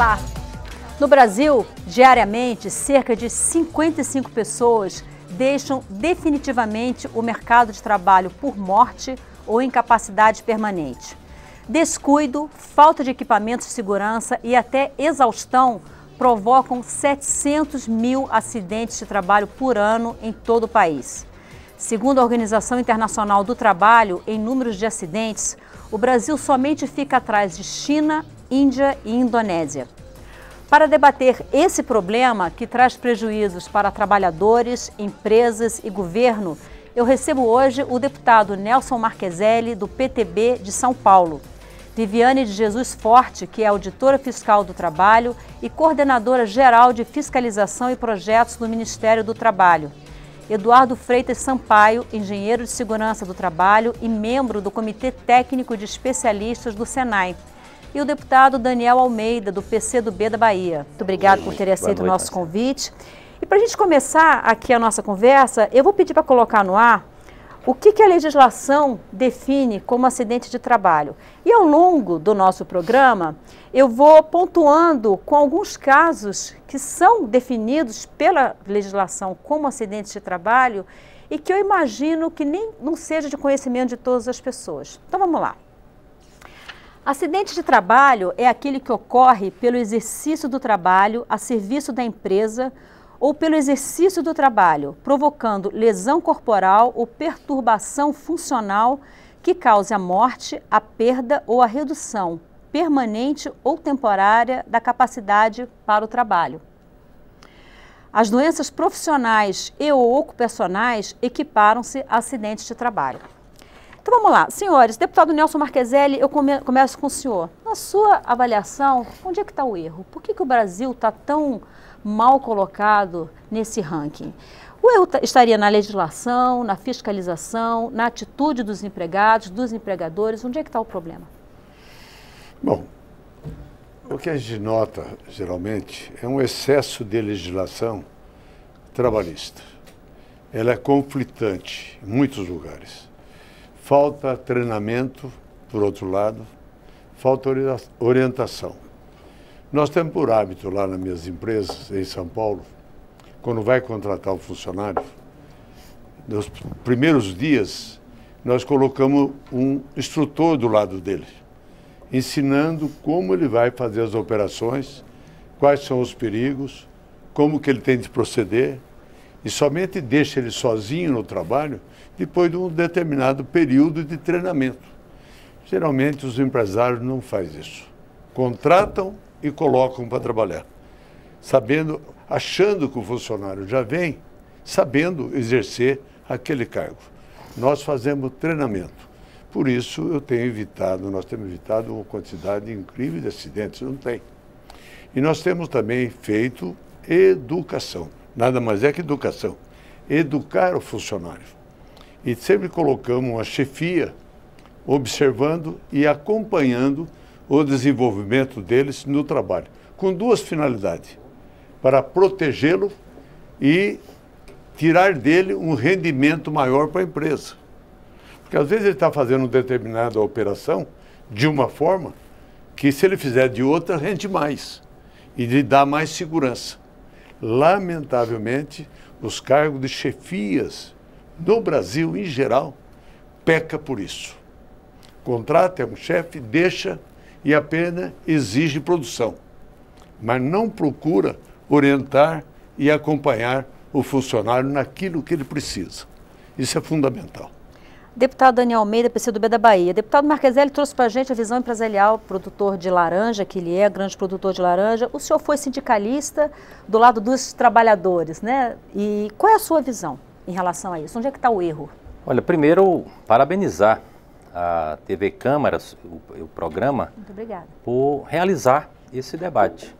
Olá! No Brasil, diariamente, cerca de 55 pessoas deixam definitivamente o mercado de trabalho por morte ou incapacidade permanente. Descuido, falta de equipamentos de segurança e até exaustão provocam 700 mil acidentes de trabalho por ano em todo o país. Segundo a Organização Internacional do Trabalho, em números de acidentes, o Brasil somente fica atrás de China, Índia e Indonésia. Para debater esse problema que traz prejuízos para trabalhadores, empresas e governo, eu recebo hoje o deputado Nelson Marcheselli, do PTB de São Paulo, Viviane de Jesus Forte, que é auditora fiscal do trabalho e coordenadora geral de fiscalização e projetos do Ministério do Trabalho, Eduardo Freitas Sampaio, engenheiro de segurança do trabalho e membro do Comitê Técnico de Especialistas do Senai, e o deputado Daniel Almeida, do PCdoB da Bahia. Muito obrigado por ter aceito o nosso convite. E para a gente começar aqui a nossa conversa, eu vou pedir para colocar no ar o que a legislação define como acidente de trabalho. E ao longo do nosso programa, eu vou pontuando com alguns casos que são definidos pela legislação como acidentes de trabalho e que eu imagino que nem não seja de conhecimento de todas as pessoas. Então vamos lá. Acidente de trabalho é aquele que ocorre pelo exercício do trabalho a serviço da empresa ou pelo exercício do trabalho, provocando lesão corporal ou perturbação funcional que cause a morte, a perda ou a redução permanente ou temporária da capacidade para o trabalho. As doenças profissionais e ou ocupacionais equiparam-se a acidentes de trabalho. Então vamos lá, senhores, deputado Nelson Marcheselli, eu começo com o senhor. Na sua avaliação, onde é que está o erro? Por que o Brasil está tão mal colocado nesse ranking? O erro estaria na legislação, na fiscalização, na atitude dos empregados, dos empregadores? Onde é que está o problema? Bom, o que a gente nota, geralmente, é um excesso de legislação trabalhista. Ela é conflitante em muitos lugares. Falta treinamento, por outro lado, falta orientação. Nós temos por hábito lá nas minhas empresas, em São Paulo, quando vai contratar um funcionário, nos primeiros dias, nós colocamos um instrutor do lado dele, ensinando como ele vai fazer as operações, quais são os perigos, como que ele tem de proceder, e somente deixa ele sozinho no trabalho depois de um determinado período de treinamento. Geralmente os empresários não fazem isso. Contratam e colocam para trabalhar, achando que o funcionário já vem sabendo exercer aquele cargo. Nós fazemos treinamento. Por isso nós temos evitado uma quantidade incrível de acidentes, não tem. E nós temos também feito educação. Nada mais é que educação. Educar o funcionário. E sempre colocamos uma chefia observando e acompanhando o desenvolvimento deles no trabalho, com duas finalidades: para protegê-lo e tirar dele um rendimento maior para a empresa. Porque às vezes ele está fazendo uma determinada operação de uma forma que, se ele fizer de outra, rende mais e lhe dá mais segurança. Lamentavelmente, os cargos de chefias no Brasil, em geral, peca por isso. Contrata um chefe, deixa e apenas exige produção, mas não procura orientar e acompanhar o funcionário naquilo que ele precisa. Isso é fundamental. Deputado Daniel Almeida, PCdoB da Bahia. Deputado Marcheselli trouxe para a gente a visão empresarial, produtor de laranja, que ele é grande produtor de laranja. O senhor foi sindicalista do lado dos trabalhadores, né? E qual é a sua visão em relação a isso? Onde é que está o erro? Olha, primeiro, parabenizar a TV Câmaras, o programa, muito obrigada, por realizar esse debate.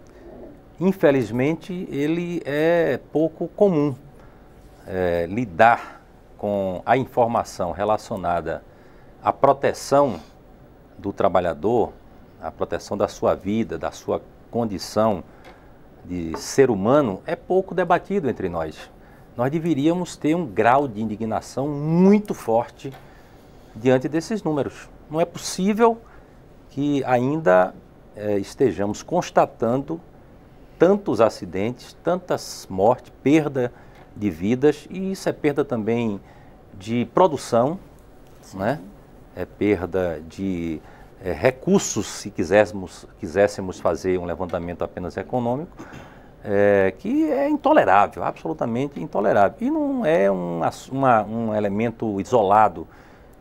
Infelizmente, ele é pouco comum lidar com a informação relacionada à proteção do trabalhador, à proteção da sua vida, da sua condição de ser humano, é pouco debatido entre nós. Nós deveríamos ter um grau de indignação muito forte diante desses números. Não é possível que ainda estejamos constatando tantos acidentes, tantas mortes, perda de vidas, e isso é perda também de produção, né? É perda de recursos, se quiséssemos fazer um levantamento apenas econômico, que é intolerável, absolutamente intolerável. E não é um elemento isolado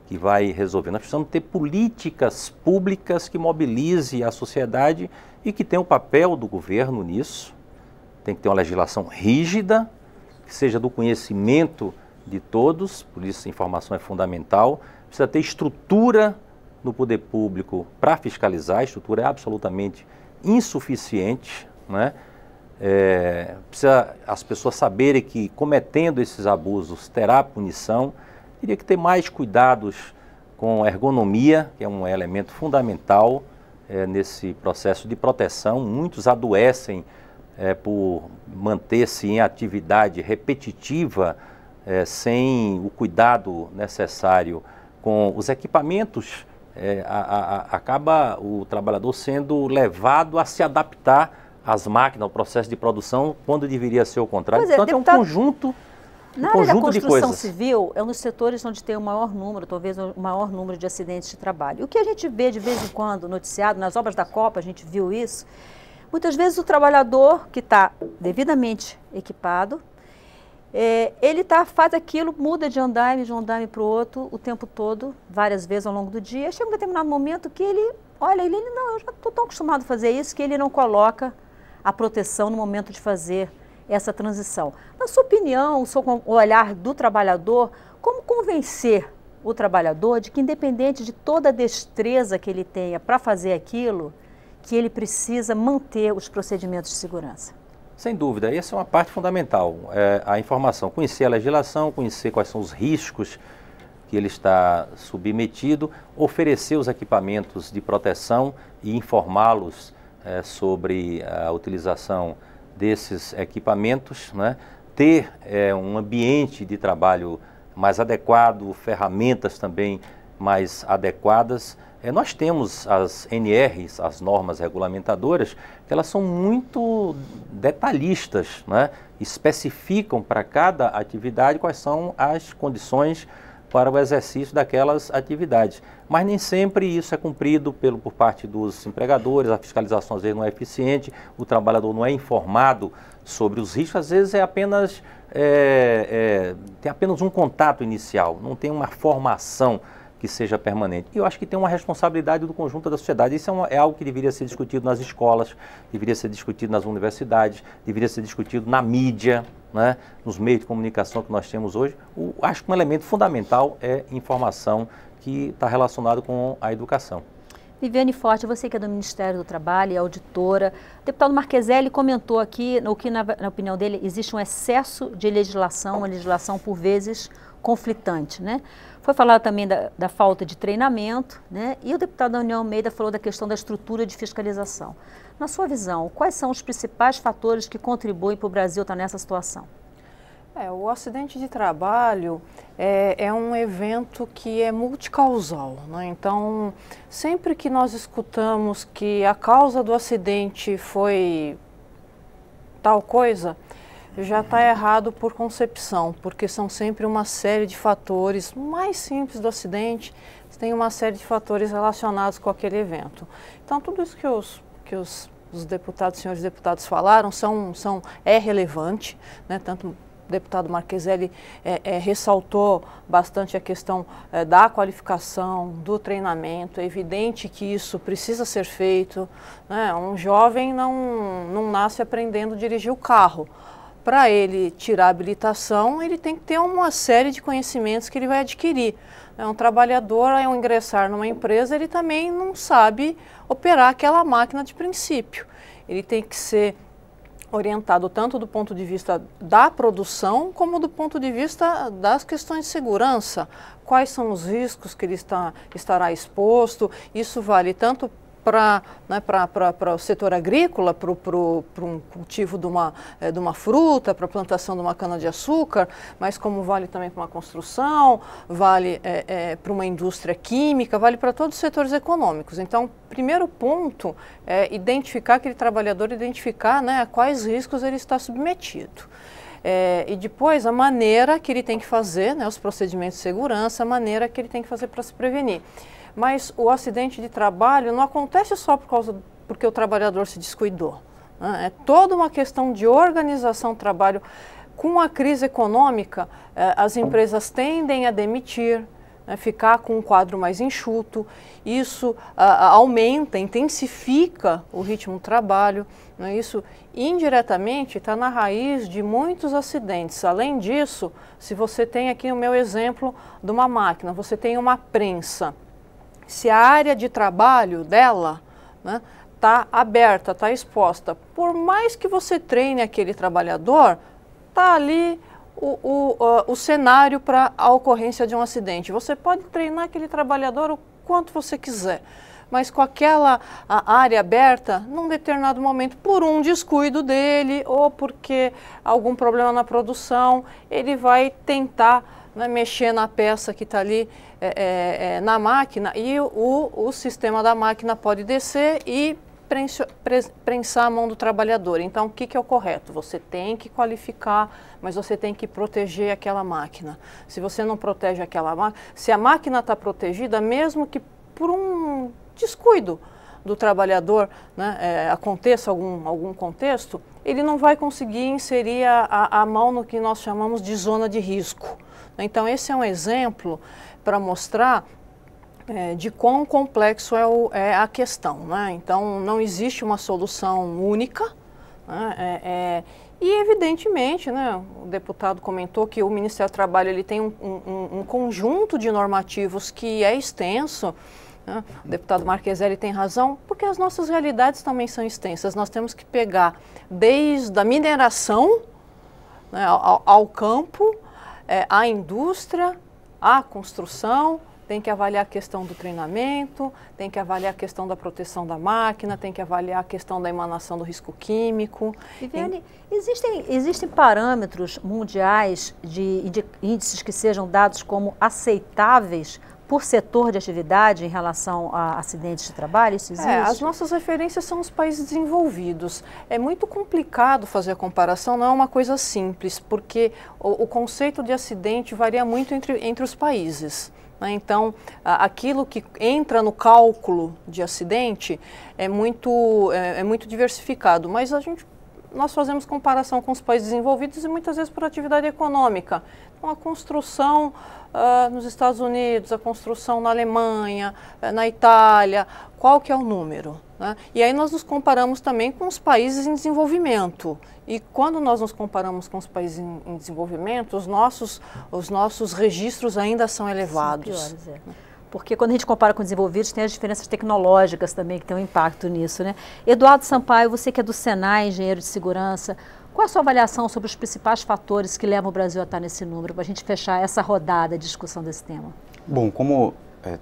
que vai resolver. Nós precisamos ter políticas públicas que mobilize a sociedade e que tenha o papel do governo nisso. Tem que ter uma legislação rígida, que seja do conhecimento de todos, por isso a informação é fundamental. Precisa ter estrutura no poder público para fiscalizar, a estrutura é absolutamente insuficiente, né? Precisa as pessoas saberem que cometendo esses abusos terá punição. Teria que ter mais cuidados com a ergonomia, que é um elemento fundamental nesse processo de proteção. Muitos adoecem por manter-se em atividade repetitiva, sem o cuidado necessário com os equipamentos. Acaba o trabalhador sendo levado a se adaptar às máquinas, ao processo de produção, quando deveria ser o contrário. Portanto, deputado, é um conjunto. Na área da construção civil, é um dos setores onde tem o maior número, talvez o maior número de acidentes de trabalho. O que a gente vê de vez em quando noticiado, nas obras da Copa a gente viu isso, muitas vezes o trabalhador que está devidamente equipado, ele faz aquilo, muda de um andaime para o outro o tempo todo, várias vezes ao longo do dia. Chega um determinado momento que ele não, eu já estou tão acostumado a fazer isso, que ele não coloca a proteção no momento de fazer essa transição. Na sua opinião, o olhar do trabalhador, como convencer o trabalhador de que, independente de toda a destreza que ele tenha para fazer aquilo, que ele precisa manter os procedimentos de segurança? Sem dúvida, essa é uma parte fundamental, a informação, conhecer a legislação, conhecer quais são os riscos que ele está submetido, oferecer os equipamentos de proteção e informá-los sobre a utilização desses equipamentos, né? Ter um ambiente de trabalho mais adequado, ferramentas também mais adequadas. Nós temos as NRs, as normas regulamentadoras, que elas são muito detalhistas, né? Especificam para cada atividade quais são as condições para o exercício daquelas atividades. Mas nem sempre isso é cumprido por parte dos empregadores, a fiscalização às vezes não é eficiente, o trabalhador não é informado sobre os riscos, às vezes tem apenas um contato inicial, não tem uma formação que seja permanente. E eu acho que tem uma responsabilidade do conjunto da sociedade. Isso é algo que deveria ser discutido nas escolas, deveria ser discutido nas universidades, deveria ser discutido na mídia, né, nos meios de comunicação que nós temos hoje. Acho que um elemento fundamental é informação que está relacionado com a educação. Viviane Forte, você que é do Ministério do Trabalho e auditora, o deputado Marcheselli comentou aqui que, na opinião dele, existe um excesso de legislação, uma legislação por vezes conflitante, né? Foi falado também da falta de treinamento, né? E o deputado da União Almeida falou da questão da estrutura de fiscalização. Na sua visão, quais são os principais fatores que contribuem para o Brasil estar nessa situação? O acidente de trabalho é um evento que é multicausal, né? Então, sempre que nós escutamos que a causa do acidente foi tal coisa, já está errado por concepção, porque são sempre uma série de fatores mais simples do acidente, tem uma série de fatores relacionados com aquele evento. Então, tudo isso que os deputados, senhores deputados falaram é relevante, né? Tanto o deputado Marcheselli ressaltou bastante a questão da qualificação, do treinamento. É evidente que isso precisa ser feito, né? Um jovem não nasce aprendendo a dirigir o carro. Para ele tirar a habilitação, ele tem que ter uma série de conhecimentos que ele vai adquirir. Um trabalhador, ao ingressar numa empresa, ele também não sabe operar aquela máquina de princípio. Ele tem que ser orientado tanto do ponto de vista da produção, como do ponto de vista das questões de segurança. Quais são os riscos que ele estará exposto? Isso vale tanto para o setor agrícola, para um cultivo de uma fruta, para a plantação de uma cana-de-açúcar, mas como vale também para uma construção, vale para uma indústria química, vale para todos os setores econômicos. Então, primeiro ponto é identificar aquele trabalhador, identificar, né, a quais riscos ele está submetido. E depois a maneira que ele tem que fazer, né, os procedimentos de segurança, a maneira que ele tem que fazer para se prevenir. Mas o acidente de trabalho não acontece só porque o trabalhador se descuidou, né? É toda uma questão de organização do trabalho. Com a crise econômica, as empresas tendem a demitir, né, ficar com um quadro mais enxuto. Isso aumenta, intensifica o ritmo do trabalho, né? Isso indiretamente está na raiz de muitos acidentes. Além disso, se você tem aqui o meu exemplo de uma máquina, você tem uma prensa. Se a área de trabalho dela está aberta, está exposta, por mais que você treine aquele trabalhador, está ali o cenário para a ocorrência de um acidente. Você pode treinar aquele trabalhador o quanto você quiser, mas com aquela área aberta, num determinado momento, por um descuido dele ou porque algum problema na produção, ele vai tentar, né, mexer na peça que está ali na máquina e o sistema da máquina pode descer e prensar a mão do trabalhador. Então, o que é o correto? Você tem que qualificar, mas você tem que proteger aquela máquina. Se você não protege aquela máquina, se a máquina está protegida, mesmo que por um descuido do trabalhador, né, aconteça algum contexto, ele não vai conseguir inserir a mão no que nós chamamos de zona de risco. Então, esse é um exemplo para mostrar de quão complexo é a questão, né? Então, não existe uma solução única, né? E, evidentemente, né, o deputado comentou que o Ministério do Trabalho ele tem um conjunto de normativos que é extenso, né? O deputado Marqueselli tem razão, porque as nossas realidades também são extensas. Nós temos que pegar desde a mineração, né, ao campo, à indústria, à construção, tem que avaliar a questão do treinamento, tem que avaliar a questão da proteção da máquina, tem que avaliar a questão da emanação do risco químico. Viviane, existem parâmetros mundiais de índices que sejam dados como aceitáveis por setor de atividade em relação a acidentes de trabalho? Isso existe? As nossas referências são os países desenvolvidos. É muito complicado fazer a comparação, não é uma coisa simples, porque o conceito de acidente varia muito entre os países. Então, aquilo que entra no cálculo de acidente é muito diversificado, mas nós fazemos comparação com os países desenvolvidos e muitas vezes por atividade econômica. Então, a construção nos Estados Unidos, a construção na Alemanha, na Itália, qual que é o número, né? E aí nós nos comparamos também com os países em desenvolvimento. E quando nós nos comparamos com os países em desenvolvimento, os nossos registros ainda são elevados. São piores, Porque quando a gente compara com desenvolvidos, tem as diferenças tecnológicas também que tem um impacto nisso, né? Eduardo Sampaio, você que é do Senai, engenheiro de segurança, qual a sua avaliação sobre os principais fatores que levam o Brasil a estar nesse número, para a gente fechar essa rodada de discussão desse tema? Bom, como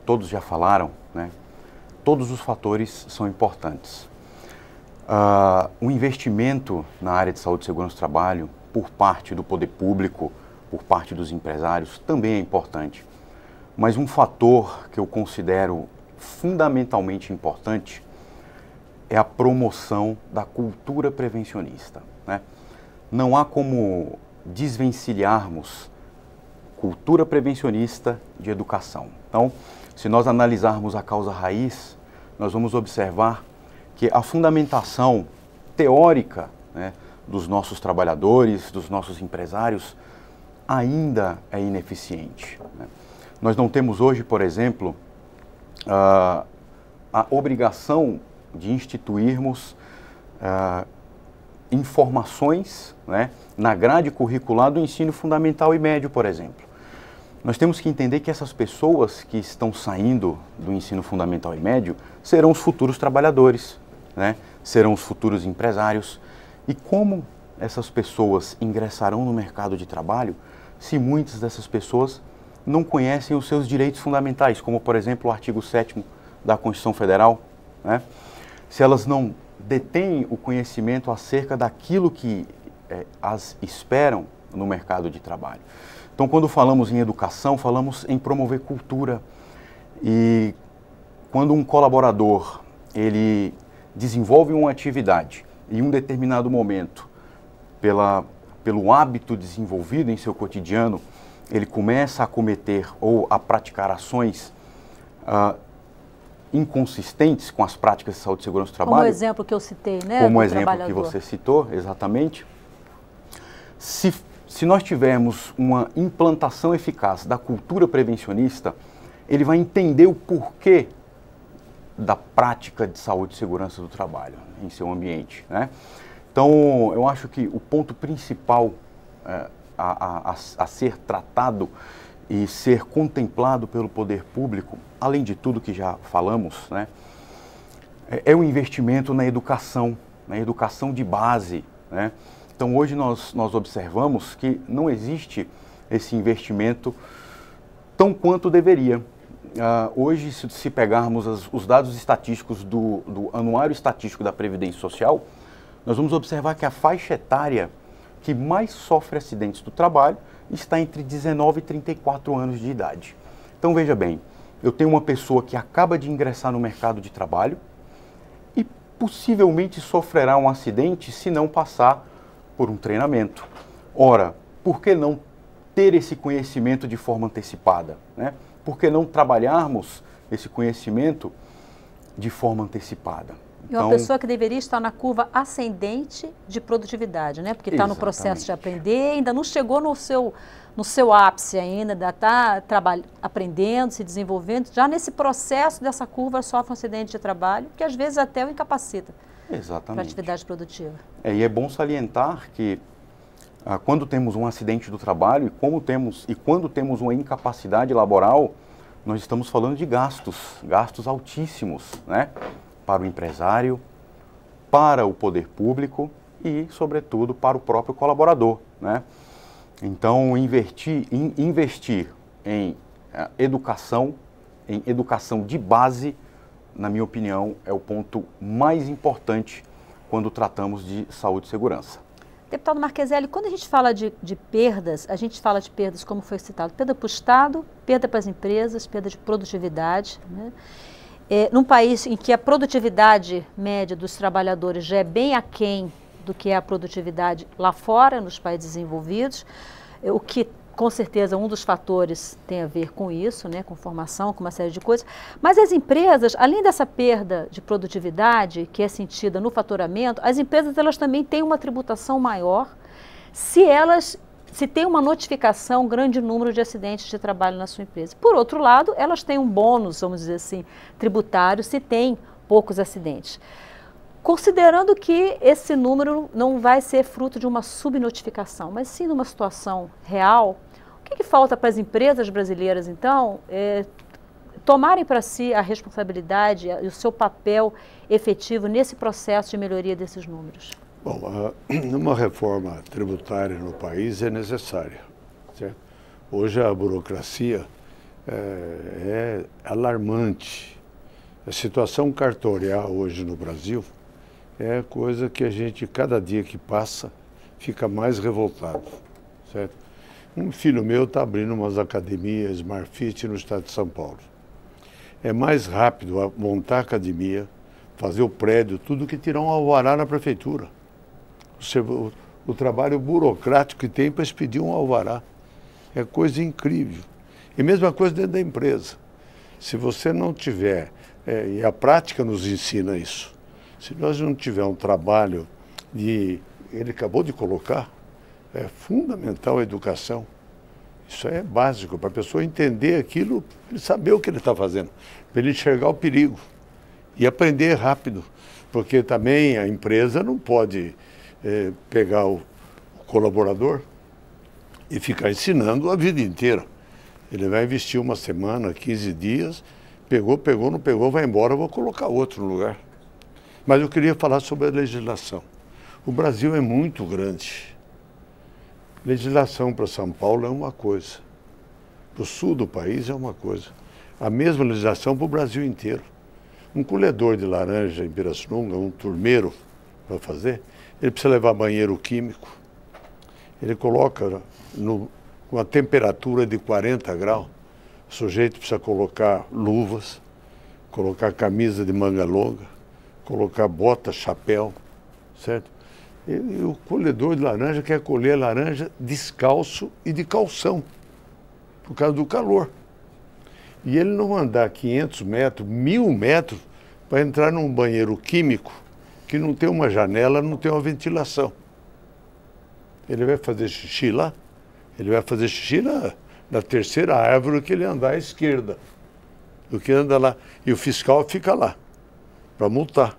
todos já falaram, né, todos os fatores são importantes. O investimento na área de saúde e segurança do trabalho, por parte do poder público, por parte dos empresários, também é importante. Mas um fator que eu considero fundamentalmente importante é a promoção da cultura prevencionista, né? Não há como desvencilharmos cultura prevencionista de educação. Então, se nós analisarmos a causa raiz, nós vamos observar que a fundamentação teórica, né, dos nossos trabalhadores, dos nossos empresários, ainda é ineficiente, né? Nós não temos hoje, por exemplo, a obrigação de instituirmos informações, né, na grade curricular do ensino fundamental e médio, por exemplo. Nós temos que entender que essas pessoas que estão saindo do ensino fundamental e médio serão os futuros trabalhadores, né, serão os futuros empresários. E como essas pessoas ingressarão no mercado de trabalho se muitas dessas pessoas não conhecem os seus direitos fundamentais, como, por exemplo, o artigo 7º da Constituição Federal, né? Se elas não detêm o conhecimento acerca daquilo que as esperam no mercado de trabalho. Então, quando falamos em educação, falamos em promover cultura. E quando um colaborador ele desenvolve uma atividade em um determinado momento, pelo hábito desenvolvido em seu cotidiano, ele começa a cometer ou a praticar ações inconsistentes com as práticas de saúde e segurança do trabalho. Como o exemplo que eu citei, né? Como o exemplo que você citou, exatamente. Se nós tivermos uma implantação eficaz da cultura prevencionista, ele vai entender o porquê da prática de saúde e segurança do trabalho em seu ambiente, né? Então, eu acho que o ponto principal a ser tratado e ser contemplado pelo poder público, além de tudo que já falamos, né, é o investimento na educação de base, né? Então, hoje nós observamos que não existe esse investimento tão quanto deveria. Hoje, se pegarmos os dados estatísticos do Anuário Estatístico da Previdência Social, nós vamos observar que a faixa etária que mais sofre acidentes do trabalho está entre 19 e 34 anos de idade. Então, veja bem, eu tenho uma pessoa que acaba de ingressar no mercado de trabalho e possivelmente sofrerá um acidente se não passar por um treinamento. Ora, por que não ter esse conhecimento de forma antecipada, né? Por que não trabalharmos esse conhecimento de forma antecipada? E uma pessoa que deveria estar na curva ascendente de produtividade, né? Porque está no processo de aprender, ainda não chegou no seu ápice ainda está aprendendo, se desenvolvendo. Já nesse processo dessa curva sofre um acidente de trabalho, que às vezes até o incapacita para a atividade produtiva. E é bom salientar que quando temos um acidente do trabalho e quando temos uma incapacidade laboral, nós estamos falando de gastos altíssimos, né? Para o empresário, para o poder público e, sobretudo, para o próprio colaborador, né? Então, investir em educação de base, na minha opinião, é o ponto mais importante quando tratamos de saúde e segurança. Deputado Marcheselli, quando a gente fala de perdas, a gente fala de perdas, como foi citado, perda para o Estado, perda para as empresas, perda de produtividade, né? Num país em que a produtividade média dos trabalhadores já é bem aquém do que é a produtividade lá fora, nos países desenvolvidos, o que com certeza um dos fatores tem a ver com isso, né, com formação, com uma série de coisas, mas as empresas, além dessa perda de produtividade que é sentida no faturamento, as empresas elas também têm uma tributação maior se tem uma notificação, um grande número de acidentes de trabalho na sua empresa. Por outro lado, elas têm um bônus, vamos dizer assim, tributário, se tem poucos acidentes. Considerando que esse número não vai ser fruto de uma subnotificação, mas sim de uma situação real, o que falta para as empresas brasileiras, então, tomarem para si a responsabilidade e o seu papel efetivo nesse processo de melhoria desses números? Bom, uma reforma tributária no país é necessária, certo? Hoje a burocracia é alarmante. A situação cartorial hoje no Brasil é coisa que a gente, cada dia que passa, fica mais revoltado, certo? Um filho meu está abrindo umas academias Smart Fit no estado de São Paulo. É mais rápido montar a academia, fazer o prédio, tudo que tirar um alvará na prefeitura. O trabalho burocrático que tem para expedir um alvará. É coisa incrível. E mesma coisa dentro da empresa. Se você não tiver, e a prática nos ensina isso, se nós não tivermos um trabalho ele acabou de colocar, é fundamental a educação. Isso é básico, para a pessoa entender aquilo, ele saber o que ele está fazendo, para ele enxergar o perigo e aprender rápido, porque também a empresa não pode pegar o colaborador e ficar ensinando a vida inteira. Ele vai investir uma semana, 15 dias, pegou, não pegou, vai embora, eu vou colocar outro no lugar. Mas eu queria falar sobre a legislação. O Brasil é muito grande. Legislação para São Paulo é uma coisa. Para o sul do país é uma coisa. A mesma legislação para o Brasil inteiro. Um colhedor de laranja em Pirassununga, um turmeiro para fazer, ele precisa levar banheiro químico. Ele coloca com a temperatura de 40 graus. O sujeito precisa colocar luvas, colocar camisa de manga longa, colocar bota, chapéu, certo? E o colhedor de laranja quer colher laranja descalço e de calção, por causa do calor. E ele não andar 500 metros, 1000 metros, para entrar num banheiro químico que não tem uma janela, não tem uma ventilação. Ele vai fazer xixi lá, ele vai fazer xixi na terceira árvore que ele andar à esquerda, do que anda lá. E o fiscal fica lá, para multar.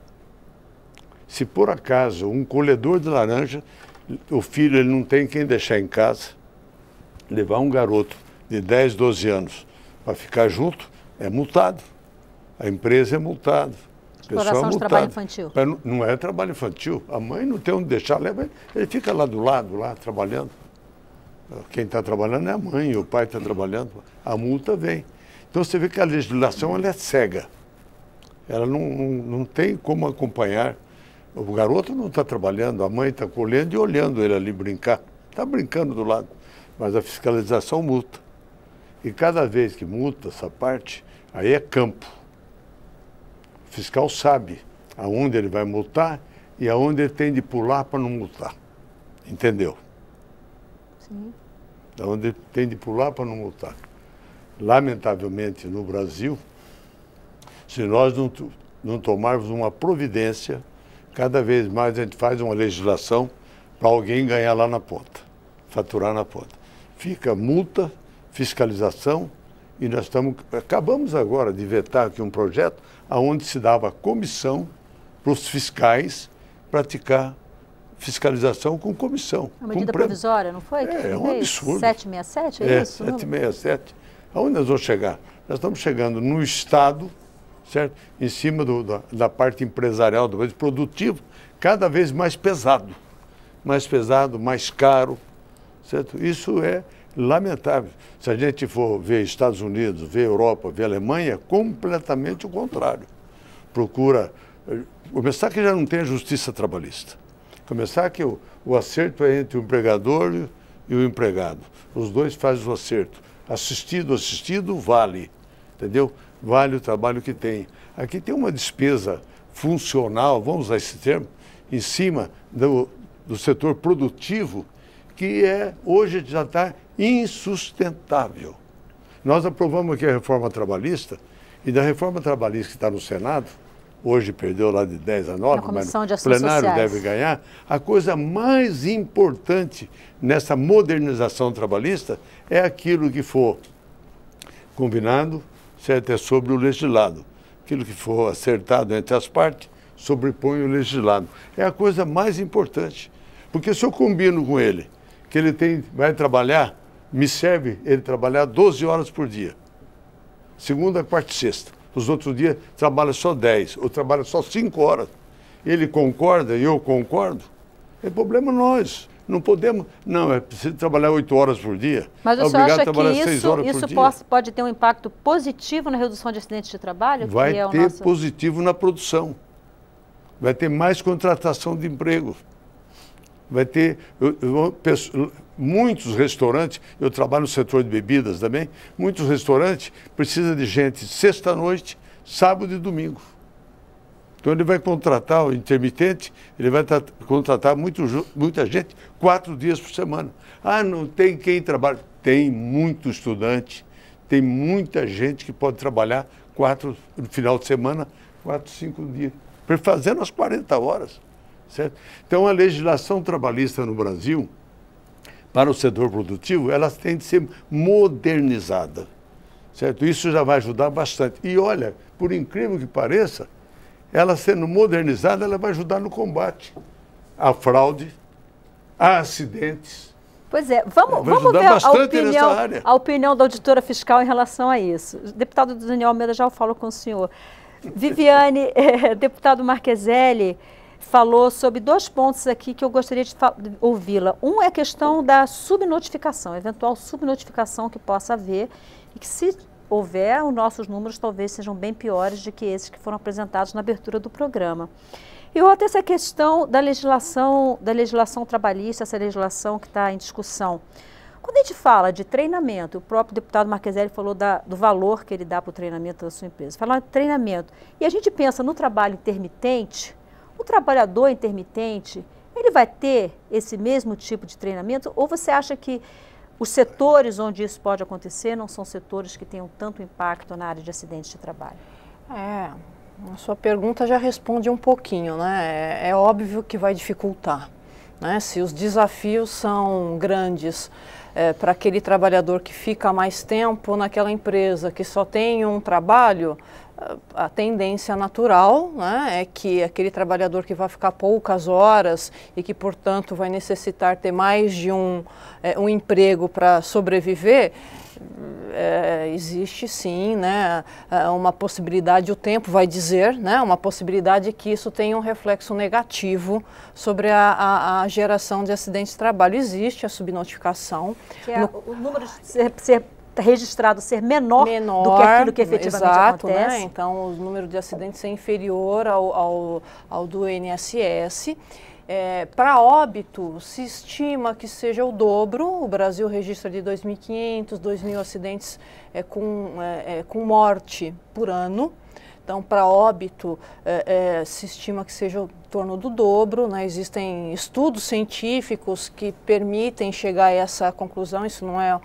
Se por acaso um colhedor de laranja, o filho ele não tem quem deixar em casa, levar um garoto de 10, 12 anos para ficar junto, é multado. A empresa é multada. Exploração de trabalho infantil. Não é trabalho infantil. A mãe não tem onde deixar, leva ele fica lá do lado, lá trabalhando. Quem está trabalhando é a mãe, o pai está trabalhando. A multa vem. Então você vê que a legislação ela é cega. Ela não tem como acompanhar. O garoto não está trabalhando, a mãe está colhendo e olhando ele ali brincar. Está brincando do lado. Mas a fiscalização multa. E cada vez que multa essa parte, aí é campo. O fiscal sabe aonde ele vai multar e aonde ele tem de pular para não multar. Entendeu? Sim. Aonde ele tem de pular para não multar. Lamentavelmente, no Brasil, se nós não tomarmos uma providência, cada vez mais a gente faz uma legislação para alguém ganhar lá na ponta, faturar na ponta. Fica multa, fiscalização, e nós acabamos agora de vetar aqui um projeto onde se dava comissão para os fiscais praticar fiscalização com comissão. Uma medida provisória, não foi? É um absurdo. 767, é isso? 767. Aonde nós vamos chegar? Nós estamos chegando no Estado, certo? Em cima da parte empresarial, do país produtivo, cada vez mais pesado, mais caro, certo? Isso é lamentável. Se a gente for ver Estados Unidos, ver Europa, ver Alemanha, completamente o contrário. Procura começar que já não tem a justiça trabalhista. Começar que o acerto é entre o empregador e o empregado. Os dois fazem o acerto. Assistido, vale. Entendeu? Vale o trabalho que tem. Aqui tem uma despesa funcional, vamos usar esse termo, em cima do setor produtivo, que hoje já está insustentável. Nós aprovamos aqui a reforma trabalhista, e da reforma trabalhista que está no Senado, hoje perdeu lá de 10 a 9, mas o plenário deve ganhar, a coisa mais importante nessa modernização trabalhista é aquilo que for combinado, certo? É sobre o legislado. Aquilo que for acertado entre as partes, sobrepõe o legislado. É a coisa mais importante. Porque se eu combino com ele que ele vai trabalhar, me serve ele trabalhar 12 horas por dia. Segunda, quarta e sexta. Os outros dias trabalha só 10, ou trabalha só 5 horas. Ele concorda e eu concordo. É problema nós. Não podemos. Não, é preciso trabalhar 8 horas por dia. Mas o senhor acha que isso pode ter um impacto positivo na redução de acidentes de trabalho? Vai ter positivo na produção. Vai ter mais contratação de emprego. Vai ter muitos restaurantes, eu trabalho no setor de bebidas também, muitos restaurantes precisam de gente sexta-noite, sábado e domingo. Então ele vai contratar o intermitente, ele vai contratar muita gente 4 dias por semana. Ah, não tem quem trabalhe. Tem muito estudante, tem muita gente que pode trabalhar no final de semana, 4, 5 dias, fazendo as 40 horas. Certo? Então, a legislação trabalhista no Brasil, para o setor produtivo, ela tem de ser modernizada. Certo? Isso já vai ajudar bastante. E olha, por incrível que pareça, ela sendo modernizada, ela vai ajudar no combate à fraude, a acidentes. Pois é, vamos ver a opinião da auditora fiscal em relação a isso. O deputado Daniel Almeida já falou com o senhor. Viviane, deputado Marcheselli falou sobre 2 pontos aqui que eu gostaria de ouvi-la. Um é a questão da subnotificação, eventual subnotificação que possa haver, e que se houver, os nossos números talvez sejam bem piores do que esses que foram apresentados na abertura do programa. E outra, essa questão da legislação trabalhista, essa legislação que está em discussão. Quando a gente fala de treinamento, o próprio deputado Marcheselli falou do valor que ele dá para o treinamento da sua empresa. Falar de treinamento. E a gente pensa no trabalho intermitente, o trabalhador intermitente, ele vai ter esse mesmo tipo de treinamento? Ou você acha que os setores onde isso pode acontecer não são setores que tenham tanto impacto na área de acidentes de trabalho? A sua pergunta já responde um pouquinho, né? É óbvio que vai dificultar, né? Se os desafios são grandes para aquele trabalhador que fica mais tempo naquela empresa, que só tem um trabalho, a tendência natural, né, é que aquele trabalhador que vai ficar poucas horas e que, portanto, vai necessitar ter mais de um emprego para sobreviver, existe sim, né, uma possibilidade, o tempo vai dizer, né, uma possibilidade que isso tenha um reflexo negativo sobre a geração de acidentes de trabalho. Existe a subnotificação. Que é o número de ser registrado ser menor do que aquilo que efetivamente acontece. Né? Então, o número de acidentes é inferior ao do INSS. Para óbito, se estima que seja o dobro. O Brasil registra de 2.500, 2.000 acidentes com morte por ano. Então, para óbito, se estima que seja em torno do dobro, né? Existem estudos científicos que permitem chegar a essa conclusão, isso não é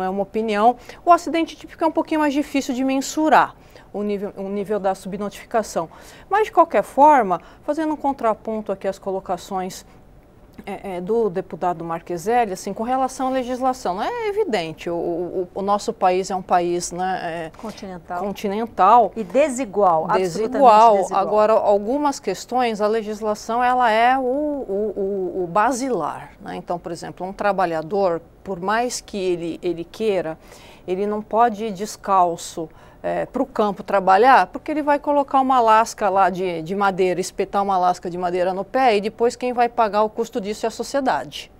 uma opinião. O acidente típico é um pouquinho mais difícil de mensurar, o nível da subnotificação. Mas, de qualquer forma, fazendo um contraponto aqui às colocações do deputado Marcheselli, assim, com relação à legislação, é evidente, o nosso país é um país, né, continental e desigual. Agora, algumas questões, a legislação ela é o basilar, né? Então, por exemplo, um trabalhador, por mais que ele queira, ele não pode ir descalço para o campo trabalhar, porque ele vai colocar uma lasca lá de madeira, espetar uma lasca de madeira no pé, e depois quem vai pagar o custo disso é a sociedade.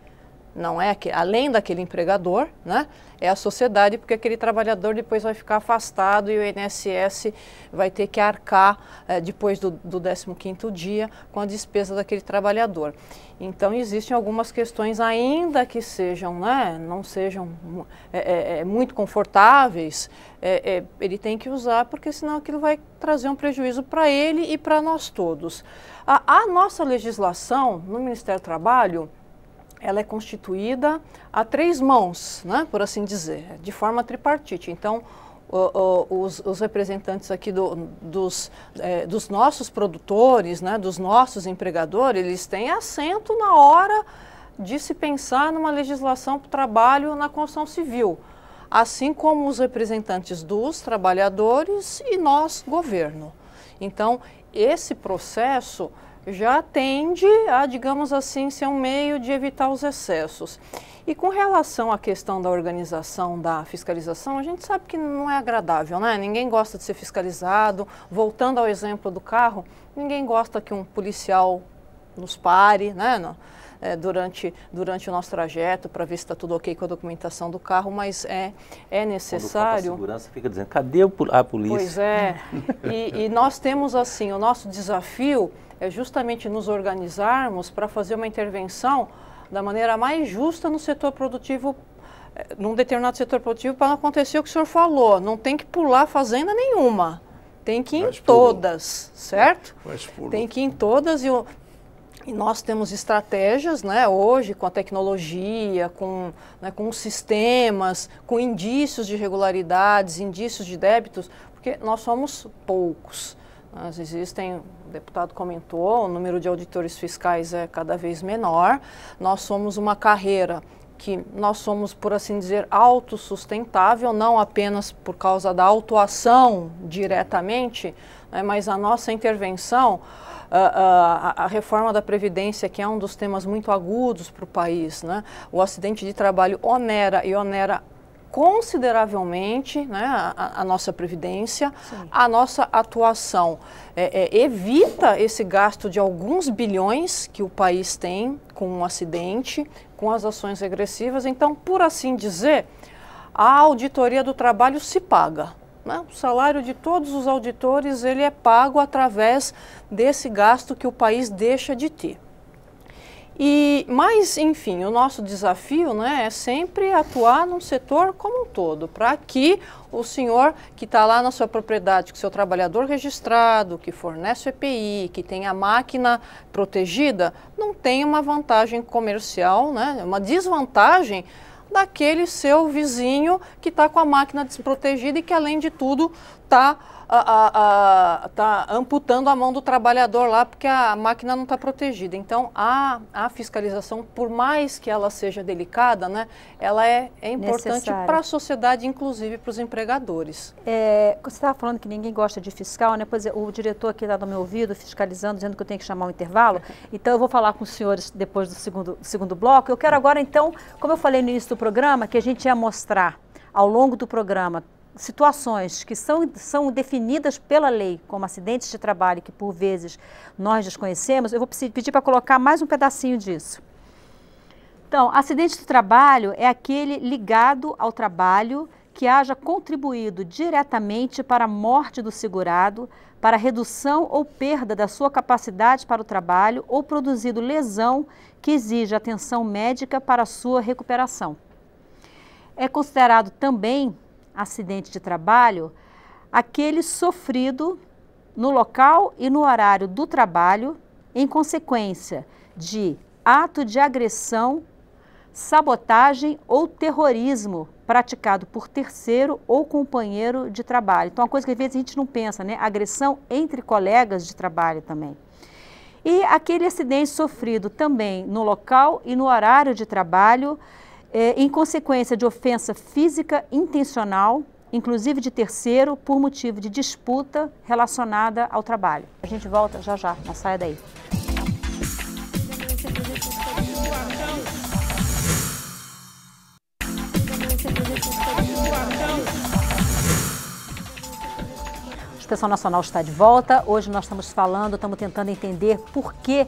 Não é além daquele empregador, né? É a sociedade, porque aquele trabalhador depois vai ficar afastado e o INSS vai ter que arcar depois do 15º dia com a despesa daquele trabalhador. Então, existem algumas questões, ainda que sejam, né, não sejam muito confortáveis, ele tem que usar, porque senão aquilo vai trazer um prejuízo para ele e para nós todos. A nossa legislação no Ministério do Trabalho, ela é constituída a 3 mãos, né, por assim dizer, de forma tripartite. Então, os representantes aqui dos nossos produtores, né, dos nossos empregadores, eles têm assento na hora de se pensar numa legislação para o trabalho na construção civil, assim como os representantes dos trabalhadores e nós, governo. Então, esse processo já tende a, digamos assim, ser um meio de evitar os excessos. E com relação à questão da organização da fiscalização, a gente sabe que não é agradável, né? Ninguém gosta de ser fiscalizado. Voltando ao exemplo do carro, ninguém gosta que um policial nos pare, né? Durante o nosso trajeto, para ver se está tudo ok com a documentação do carro, mas é necessário. Quando falta segurança, fica dizendo, cadê a polícia? Pois é, e nós temos assim, o nosso desafio é justamente nos organizarmos para fazer uma intervenção da maneira mais justa no setor produtivo, num determinado setor produtivo, para não acontecer o que o senhor falou. Não tem que pular fazenda nenhuma, tem que ir em todas, certo? Tem que ir em todas e nós temos estratégias, né, hoje, com a tecnologia, com sistemas, com indícios de irregularidades, indícios de débitos, porque nós somos poucos. Mas existem, o deputado comentou, o número de auditores fiscais é cada vez menor. Nós somos uma carreira que nós somos, por assim dizer, autossustentável, não apenas por causa da autuação diretamente, né, mas a nossa intervenção, a reforma da Previdência, que é um dos temas muito agudos para o país, né? O acidente de trabalho onera consideravelmente, né, a nossa previdência. Sim. A nossa atuação evita esse gasto de alguns bilhões que o país tem com um acidente, com as ações regressivas. Então, por assim dizer, a auditoria do trabalho se paga. né? O salário de todos os auditores ele é pago através desse gasto que o país deixa de ter. Mas, enfim, o nosso desafio, né, é sempre atuar num setor como um todo, para que o senhor que está lá na sua propriedade, com o seu trabalhador registrado, que fornece o EPI, que tem a máquina protegida, não tenha uma vantagem comercial, né, uma desvantagem daquele seu vizinho que está com a máquina desprotegida e que, além de tudo, está amputando a mão do trabalhador lá porque a máquina não está protegida. Então, a fiscalização, por mais que ela seja delicada, né, ela é importante para a sociedade, inclusive para os empregadores. Você estava falando que ninguém gosta de fiscal, né? Pois é, o diretor aqui está no meu ouvido, fiscalizando, dizendo que eu tenho que chamar um intervalo. Então, eu vou falar com os senhores depois do segundo bloco. Eu quero agora, então, como eu falei no início do programa, que a gente ia mostrar ao longo do programa situações que são definidas pela lei como acidentes de trabalho que por vezes nós desconhecemos. Eu vou pedir para colocar mais um pedacinho disso. Então, acidente de trabalho é aquele ligado ao trabalho que haja contribuído diretamente para a morte do segurado, para a redução ou perda da sua capacidade para o trabalho ou produzido lesão que exija atenção médica para a sua recuperação. É considerado também acidente de trabalho aquele sofrido no local e no horário do trabalho em consequência de ato de agressão, sabotagem ou terrorismo praticado por terceiro ou companheiro de trabalho. Então, uma coisa que às vezes a gente não pensa, né? Agressão entre colegas de trabalho também. E aquele acidente sofrido também no local e no horário de trabalho em consequência de ofensa física intencional, inclusive de terceiro, por motivo de disputa relacionada ao trabalho. A gente volta já já, não saia daí. A Inspeção Nacional está de volta. Hoje nós estamos tentando entender por que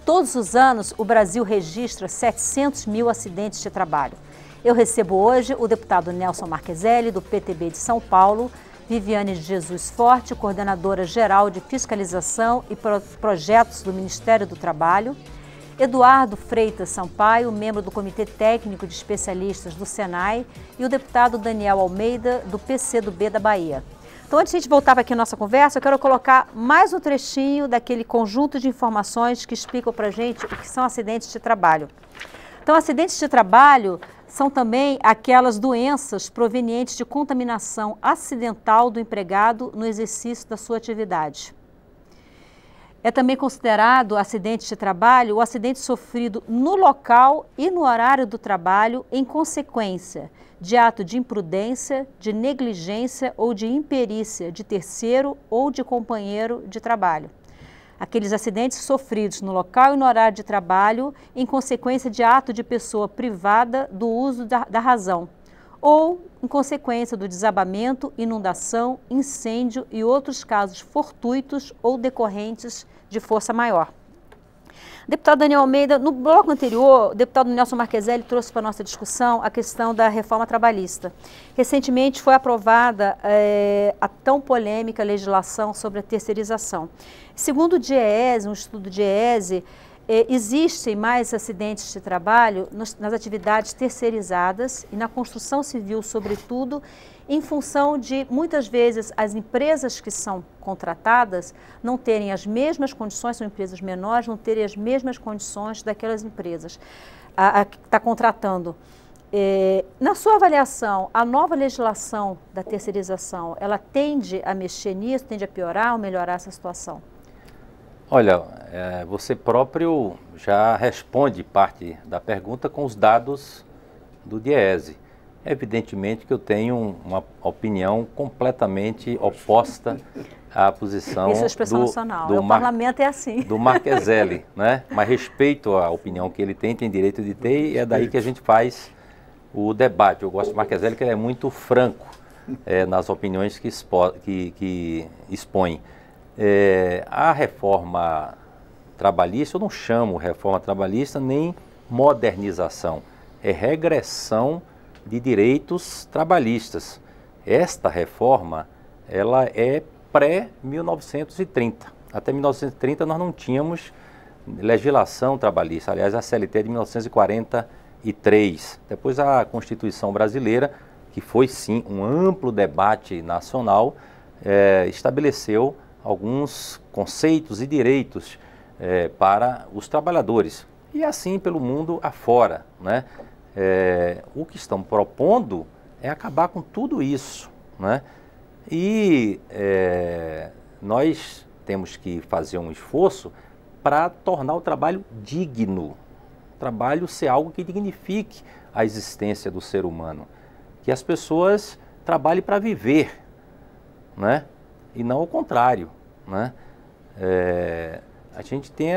todos os anos o Brasil registra 700 mil acidentes de trabalho. Eu recebo hoje o deputado Nelson Marcheselli, do PTB de São Paulo, Viviane de Jesus Forte, coordenadora geral de fiscalização e projetos do Ministério do Trabalho, Eduardo Freitas Sampaio, membro do Comitê Técnico de Especialistas do Senai, e o deputado Daniel Almeida, do PCdoB da Bahia. Então, antes de a gente voltar aqui à nossa conversa, eu quero colocar mais um trechinho daquele conjunto de informações que explicam para a gente o que são acidentes de trabalho. Então, acidentes de trabalho são também aquelas doenças provenientes de contaminação acidental do empregado no exercício da sua atividade. É também considerado acidente de trabalho o acidente sofrido no local e no horário do trabalho em consequência de ato de imprudência, de negligência ou de imperícia de terceiro ou de companheiro de trabalho. Aqueles acidentes sofridos no local e no horário de trabalho em consequência de ato de pessoa privada do uso da razão ou em consequência do desabamento, inundação, incêndio e outros casos fortuitos ou decorrentes de força maior. Deputado Daniel Almeida, no bloco anterior, o deputado Nelson Marcheselli trouxe para a nossa discussão a questão da reforma trabalhista. Recentemente foi aprovada a tão polêmica legislação sobre a terceirização. Segundo o DIEESE, um estudo do DIEESE, existem mais acidentes de trabalho nas atividades terceirizadas e na construção civil, sobretudo, em função de, muitas vezes, as empresas que são contratadas não terem as mesmas condições, são empresas menores, não terem as mesmas condições daquelas empresas que está contratando. Na sua avaliação, a nova legislação da terceirização, ela tende a mexer nisso, tende a piorar ou melhorar essa situação? Olha, você próprio já responde parte da pergunta com os dados do DIEESE. Evidentemente que eu tenho uma opinião completamente oposta à posição Isso é a expressão nacional. O parlamento é assim. Do Marcheselli, né? Mas respeito a opinião que ele tem direito de ter, e é daí que a gente faz o debate. Eu gosto do Marcheselli, que ele é muito franco nas opiniões que expõe. A reforma trabalhista, eu não chamo reforma trabalhista nem modernização, é regressão de direitos trabalhistas. Esta reforma, ela é pré-1930. Até 1930 nós não tínhamos legislação trabalhista. Aliás, a CLT é de 1943. Depois a Constituição Brasileira, que foi sim um amplo debate nacional, estabeleceu alguns conceitos e direitos para os trabalhadores. E assim pelo mundo afora, né? O que estão propondo é acabar com tudo isso, né? E nós temos que fazer um esforço para tornar o trabalho digno, o trabalho ser algo que dignifique a existência do ser humano, que as pessoas trabalhem para viver, né? E não o contrário, né? A gente tem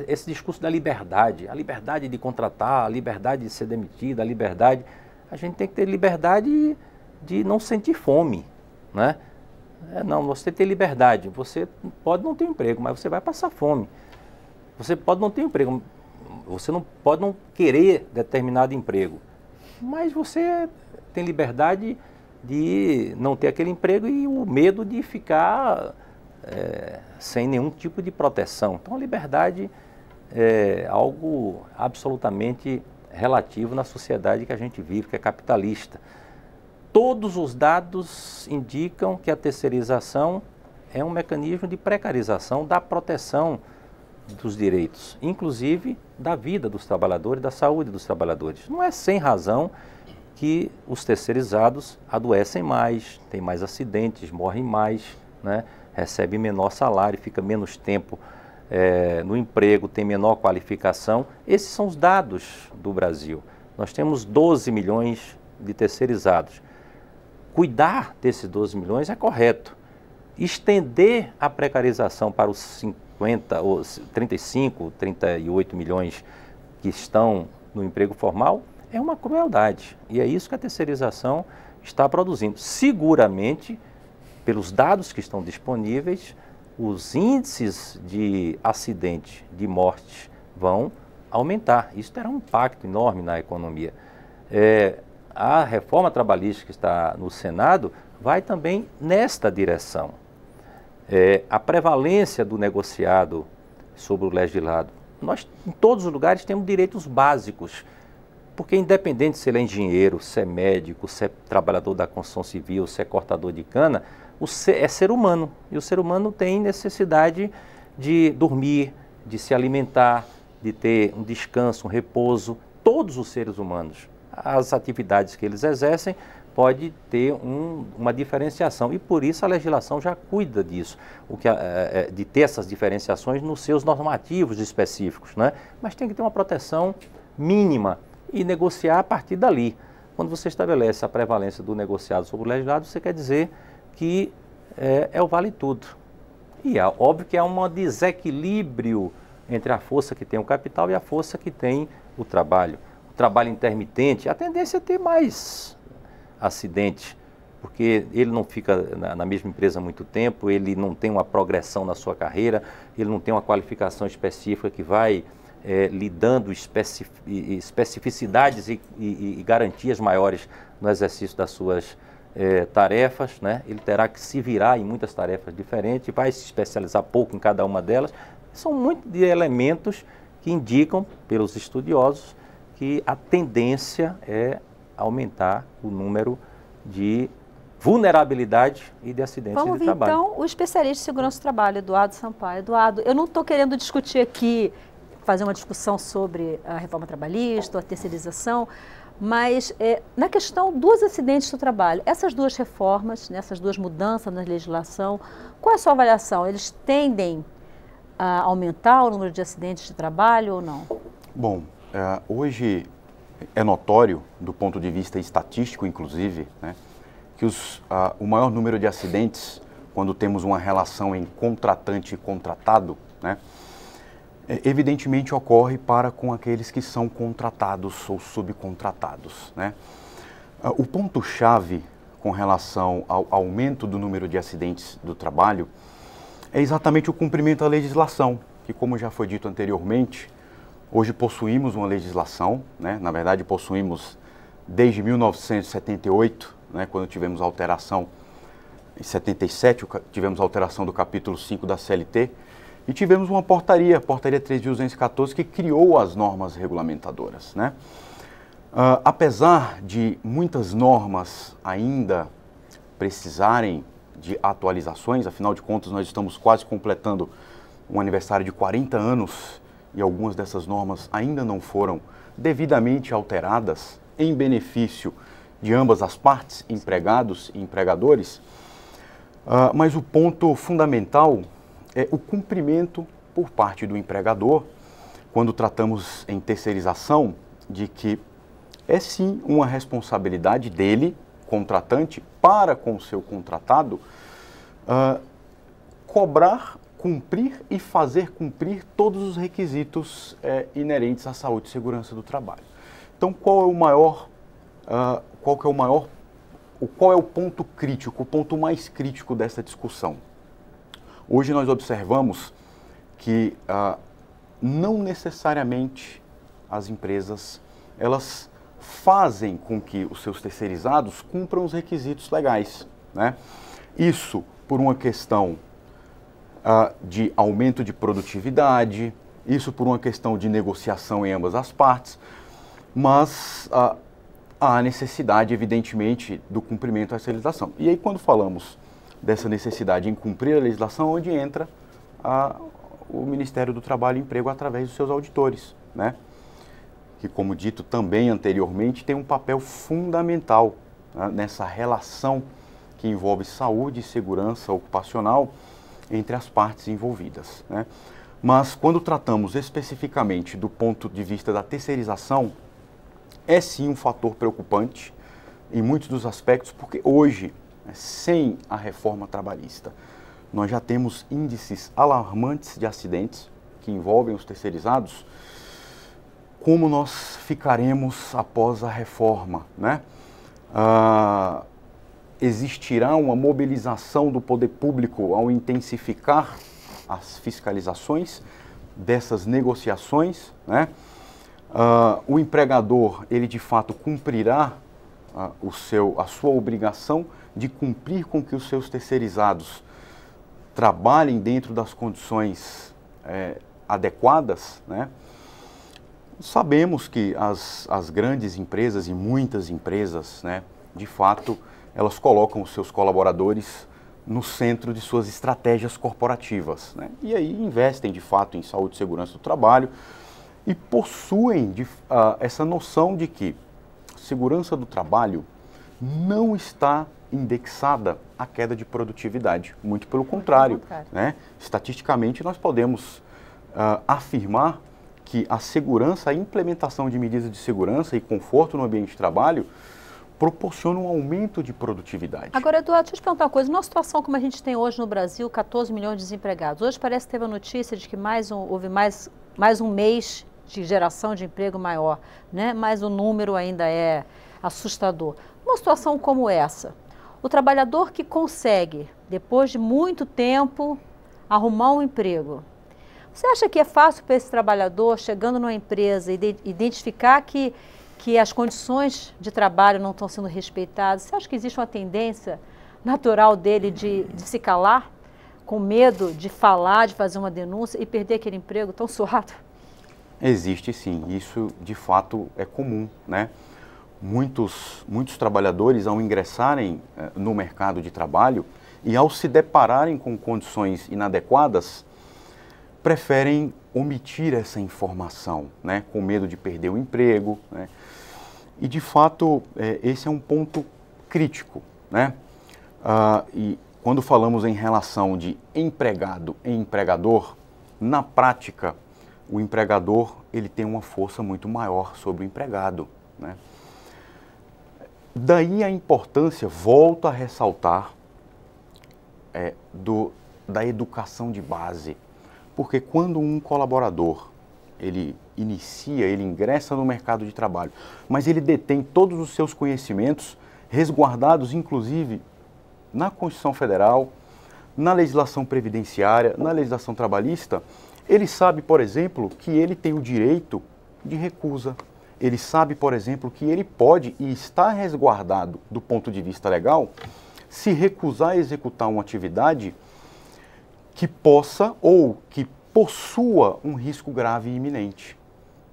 esse discurso da liberdade, a liberdade de contratar, a liberdade de ser demitido, a liberdade... A gente tem que ter liberdade de não sentir fome, né? Não, você tem liberdade, você pode não ter emprego, mas você vai passar fome. Você pode não ter emprego, você não pode não querer determinado emprego, mas você tem liberdade de não ter aquele emprego e o medo de ficar sem nenhum tipo de proteção. Então a liberdade é algo absolutamente relativo na sociedade que a gente vive, que é capitalista. Todos os dados indicam que a terceirização é um mecanismo de precarização da proteção dos direitos, inclusive da vida dos trabalhadores, da saúde dos trabalhadores. Não é sem razão que os terceirizados adoecem mais, têm mais acidentes, morrem mais, né? Recebem menor salário, fica menos tempo no emprego, tem menor qualificação. Esses são os dados do Brasil. Nós temos 12 milhões de terceirizados. Cuidar desses 12 milhões é correto. Estender a precarização para os 50, ou 35, 38 milhões que estão no emprego formal é uma crueldade. E é isso que a terceirização está produzindo. Seguramente, pelos dados que estão disponíveis, os índices de acidente, de morte, vão aumentar. Isso terá um impacto enorme na economia. A reforma trabalhista que está no Senado vai também nesta direção. A prevalência do negociado sobre o legislado. Nós, em todos os lugares, temos direitos básicos, porque independente se ele é engenheiro, se é médico, se é trabalhador da construção civil, se é cortador de cana, é ser humano, e o ser humano tem necessidade de dormir, de se alimentar, de ter um descanso, um repouso. Todos os seres humanos, as atividades que eles exercem, pode ter uma diferenciação, e por isso a legislação já cuida disso, de ter essas diferenciações nos seus normativos específicos, né? Mas tem que ter uma proteção mínima e negociar a partir dali. Quando você estabelece a prevalência do negociado sobre o legislado, você quer dizer que é o vale tudo. E é óbvio que há um desequilíbrio entre a força que tem o capital e a força que tem o trabalho. O trabalho intermitente, a tendência é ter mais acidentes, porque ele não fica na mesma empresa há muito tempo, ele não tem uma progressão na sua carreira, ele não tem uma qualificação específica que vai lhe dando especificidades e garantias maiores no exercício das suas tarefas, né? Ele terá que se virar em muitas tarefas diferentes, vai se especializar pouco em cada uma delas. São muitos de elementos que indicam, pelos estudiosos, que a tendência é aumentar o número de vulnerabilidade e de acidentes de trabalho. Vamos ver então o especialista em segurança do trabalho, Eduardo Sampaio. Eduardo, eu não estou querendo discutir aqui, fazer uma discussão sobre a reforma trabalhista, a terceirização, mas na questão dos acidentes do trabalho, essas duas reformas, essas duas mudanças na legislação, qual é a sua avaliação? Eles tendem a aumentar o número de acidentes de trabalho ou não? Bom, hoje é notório, do ponto de vista estatístico inclusive, né, que o maior número de acidentes, quando temos uma relação em contratante e contratado, né, evidentemente ocorre com aqueles que são contratados ou subcontratados, né? O ponto-chave com relação ao aumento do número de acidentes do trabalho é exatamente o cumprimento da legislação, que, como já foi dito anteriormente, hoje possuímos uma legislação, né? Na verdade possuímos desde 1978, né, quando tivemos a alteração em 77, tivemos a alteração do capítulo 5 da CLT, e tivemos uma portaria, a portaria 3.214, que criou as normas regulamentadoras, né? Apesar de muitas normas ainda precisarem de atualizações, afinal de contas nós estamos quase completando um aniversário de 40 anos e algumas dessas normas ainda não foram devidamente alteradas em benefício de ambas as partes, empregados e empregadores, mas o ponto fundamental é o cumprimento por parte do empregador, quando tratamos em terceirização, de que é sim uma responsabilidade dele, contratante, para com o seu contratado, cobrar, cumprir e fazer cumprir todos os requisitos inerentes à saúde e segurança do trabalho. Então, qual é o ponto crítico, o ponto mais crítico dessa discussão? Hoje nós observamos que não necessariamente as empresas, elas fazem com que os seus terceirizados cumpram os requisitos legais, né? Isso por uma questão de aumento de produtividade, isso por uma questão de negociação em ambas as partes, mas há necessidade, evidentemente, do cumprimento dessa legislação. E aí, quando falamos dessa necessidade em cumprir a legislação, onde entra o Ministério do Trabalho e Emprego através dos seus auditores, né? Que, como dito também anteriormente, tem um papel fundamental, né, nessa relação que envolve saúde e segurança ocupacional entre as partes envolvidas, né? Mas quando tratamos especificamente do ponto de vista da terceirização, é sim um fator preocupante em muitos dos aspectos, porque hoje, sem a reforma trabalhista, nós já temos índices alarmantes de acidentes que envolvem os terceirizados. Como nós ficaremos após a reforma, né? Existirá uma mobilização do poder público ao intensificar as fiscalizações dessas negociações, né? O empregador, ele de fato cumprirá a sua obrigação de cumprir com que os seus terceirizados trabalhem dentro das condições adequadas, né? Sabemos que as grandes empresas e muitas empresas, né, de fato, elas colocam os seus colaboradores no centro de suas estratégias corporativas, né? E aí investem de fato em saúde e segurança do trabalho e possuem essa noção de que segurança do trabalho não está indexada à queda de produtividade, muito pelo contrário, né? Estatisticamente nós podemos afirmar que a segurança, a implementação de medidas de segurança e conforto no ambiente de trabalho proporciona um aumento de produtividade. Agora, Eduardo, deixa eu te perguntar uma coisa. Numa situação como a gente tem hoje no Brasil, 14 milhões de desempregados, hoje parece que teve a notícia de que houve mais um mês de geração de emprego maior, né? Mas o número ainda é assustador. Numa situação como essa, o trabalhador que consegue, depois de muito tempo, arrumar um emprego, você acha que é fácil para esse trabalhador, chegando numa empresa, identificar que as condições de trabalho não estão sendo respeitadas? Você acha que existe uma tendência natural dele de se calar, com medo de falar, de fazer uma denúncia e perder aquele emprego tão suado? Existe sim, isso de fato é comum, né? Muitos trabalhadores, ao ingressarem no mercado de trabalho e ao se depararem com condições inadequadas, preferem omitir essa informação, né, com medo de perder o emprego, né? E de fato esse é um ponto crítico, né? E quando falamos em relação de empregado e empregador, na prática o empregador ele tem uma força muito maior sobre o empregado, né? Daí a importância, volto a ressaltar, da educação de base. Porque quando um colaborador, ele ingressa no mercado de trabalho, mas ele detém todos os seus conhecimentos, resguardados inclusive na Constituição Federal, na legislação previdenciária, na legislação trabalhista, ele sabe, por exemplo, que ele tem o direito de recusa. Ele sabe, por exemplo, que ele pode e está resguardado do ponto de vista legal se recusar a executar uma atividade que possa ou que possua um risco grave e iminente.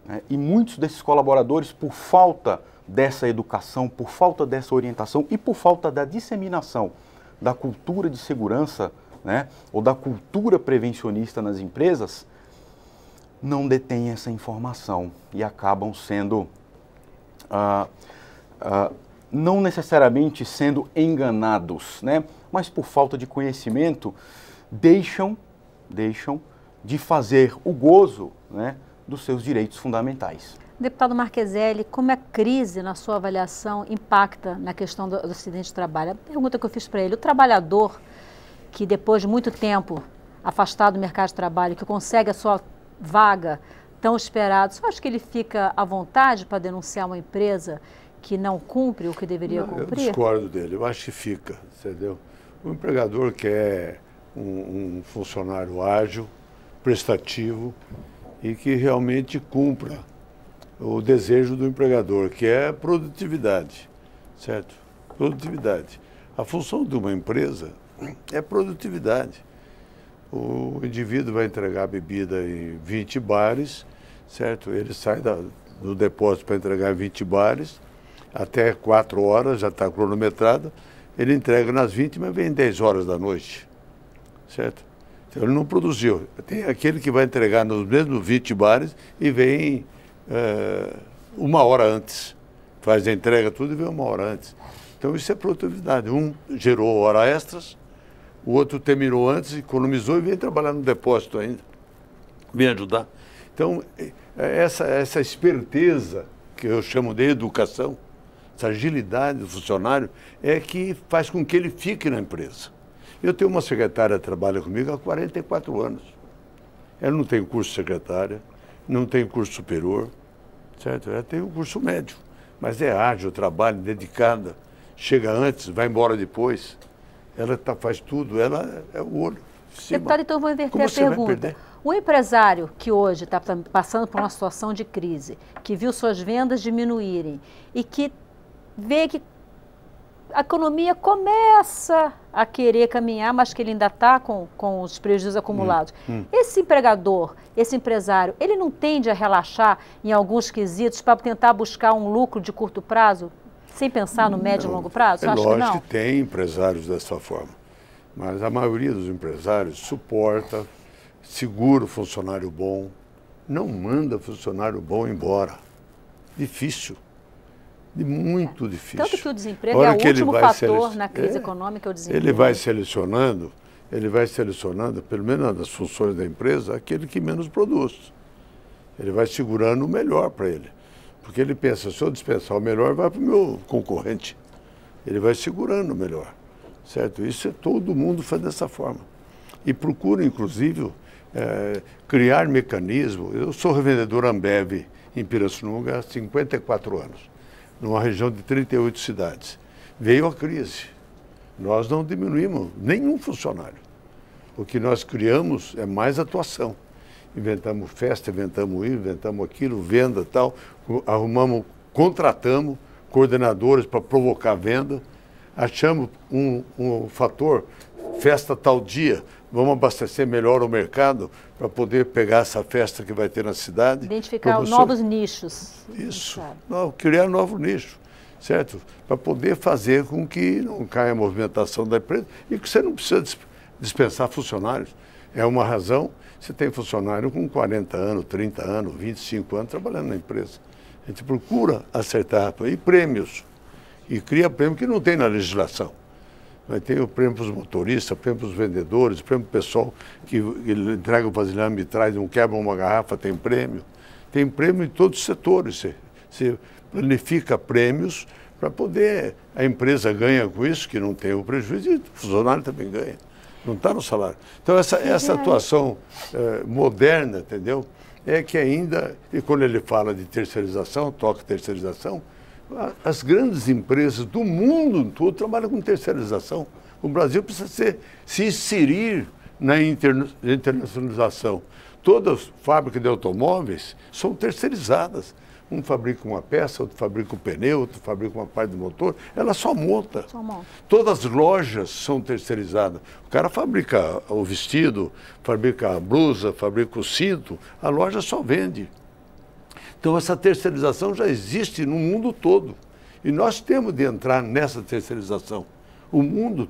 Né? E muitos desses colaboradores, por falta dessa educação, por falta dessa orientação e por falta da disseminação da cultura de segurança, né, ou da cultura prevencionista nas empresas, não detêm essa informação e acabam sendo, não necessariamente sendo enganados, né, mas por falta de conhecimento, deixam de fazer o gozo, né, dos seus direitos fundamentais. Deputado Marcheselli, como a crise, na sua avaliação, impacta na questão do acidente de trabalho? A pergunta que eu fiz para ele, o trabalhador que depois de muito tempo afastado do mercado de trabalho, que consegue a sua vaga tão esperada, você acha que ele fica à vontade para denunciar uma empresa que não cumpre o que deveria cumprir? Eu discordo dele, eu acho que fica, entendeu? O empregador quer um funcionário ágil, prestativo e que realmente cumpra o desejo do empregador, que é produtividade, certo? Produtividade. A função de uma empresa é produtividade. O indivíduo vai entregar bebida em 20 bares, certo? Ele sai do depósito para entregar em 20 bares, até 4 horas, já está cronometrado, ele entrega nas 20, mas vem 10 horas da noite, certo? Então ele não produziu. Tem aquele que vai entregar nos mesmos 20 bares e vem 1 hora antes. Faz a entrega tudo e vem 1 hora antes. Então isso é produtividade. Um gerou hora extras, o outro terminou antes, economizou e vem trabalhar no depósito ainda. Vem ajudar. Então essa esperteza, que eu chamo de educação, essa agilidade do funcionário, é que faz com que ele fique na empresa. Eu tenho uma secretária que trabalha comigo há 44 anos. Ela não tem curso de secretária, não tem curso superior, certo? Ela tem um curso médio, mas é ágil, trabalha, dedicada, chega antes, vai embora depois. Ela faz tudo, ela é o olho. Deputado, então eu vou inverter a pergunta. O empresário que hoje está passando por uma situação de crise, que viu suas vendas diminuírem e que vê que a economia começa a querer caminhar, mas que ele ainda está com os prejuízos acumulados. Esse empregador, esse empresário, ele não tende a relaxar em alguns quesitos para tentar buscar um lucro de curto prazo, sem pensar no médio e longo prazo? É lógico que tem empresários dessa forma, mas a maioria dos empresários suporta, segura o funcionário bom, não manda funcionário bom embora. Difícil. Muito difícil. Tanto que o desemprego é o último fator na crise econômica, o desemprego. Ele vai selecionando, pelo menos nas funções da empresa, aquele que menos produz. Ele vai segurando o melhor para ele. Porque ele pensa, se eu dispensar o melhor, vai para o meu concorrente. Ele vai segurando o melhor, certo? Isso todo mundo faz dessa forma. E procura, inclusive, criar mecanismo. Eu sou revendedor Ambev em Pirassununga há 54 anos. Numa região de 38 cidades. Veio a crise. Nós não diminuímos nenhum funcionário. O que nós criamos é mais atuação. Inventamos festa, inventamos isso, inventamos aquilo, venda tal, contratamos coordenadores para provocar venda, achamos um fator, festa tal dia, vamos abastecer melhor o mercado para poder pegar essa festa que vai ter na cidade. Identificar novos nichos. Isso, criar novo nicho, certo? Para poder fazer com que não caia a movimentação da empresa e que você não precisa dispensar funcionários. É uma razão, você tem funcionário com 40 anos, 30 anos, 25 anos trabalhando na empresa. A gente procura acertar, e prêmios, e cria prêmio que não tem na legislação. Vai ter o prêmio para os motoristas, prêmio para os vendedores, prêmio para o pessoal que entrega o vasilhame e traz, não quebra uma garrafa, tem prêmio. Tem prêmio em todos os setores. Você planifica prêmios para poder... A empresa ganha com isso, que não tem o prejuízo, e o funcionário também ganha. Não está no salário. Então, essa atuação moderna, entendeu? É que ainda... E quando ele fala de terceirização, toca terceirização, as grandes empresas do mundo todo trabalham com terceirização. O Brasil precisa se inserir na internacionalização. Todas as fábricas de automóveis são terceirizadas. Um fabrica uma peça, outro fabrica um pneu, outro fabrica uma parte do motor. Ela só monta. Só monta. Todas as lojas são terceirizadas. O cara fabrica o vestido, fabrica a blusa, fabrica o cinto. A loja só vende. Então, essa terceirização já existe no mundo todo. E nós temos de entrar nessa terceirização. O mundo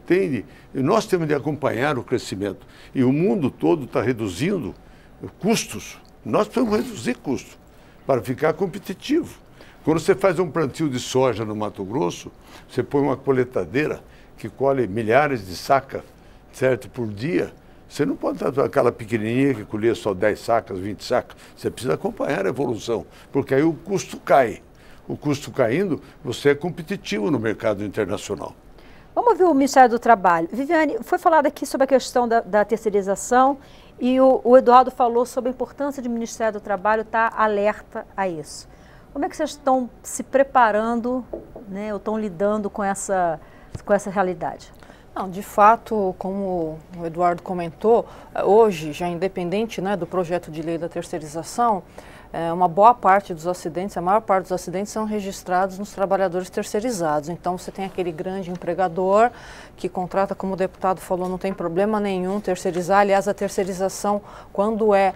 nós temos de acompanhar o crescimento. E o mundo todo está reduzindo custos. Nós precisamos reduzir custos para ficar competitivo. Quando você faz um plantio de soja no Mato Grosso, você põe uma coletadeira que colhe milhares de sacas, certo, por dia. Você não pode estar aquela pequenininha que colhia só 10 sacas, 20 sacas. Você precisa acompanhar a evolução, porque aí o custo cai. O custo caindo, você é competitivo no mercado internacional. Vamos ver o Ministério do Trabalho. Viviane, foi falado aqui sobre a questão da terceirização e o Eduardo falou sobre a importância do Ministério do Trabalho estar alerta a isso. Como é que vocês estão se preparando, né, ou estão lidando com essa realidade? Não, de fato, como o Eduardo comentou, hoje, já independente, né, do projeto de lei da terceirização, uma boa parte dos acidentes, a maior parte dos acidentes são registrados nos trabalhadores terceirizados. Então, você tem aquele grande empregador que contrata, como o deputado falou, não tem problema nenhum terceirizar. Aliás, a terceirização, quando é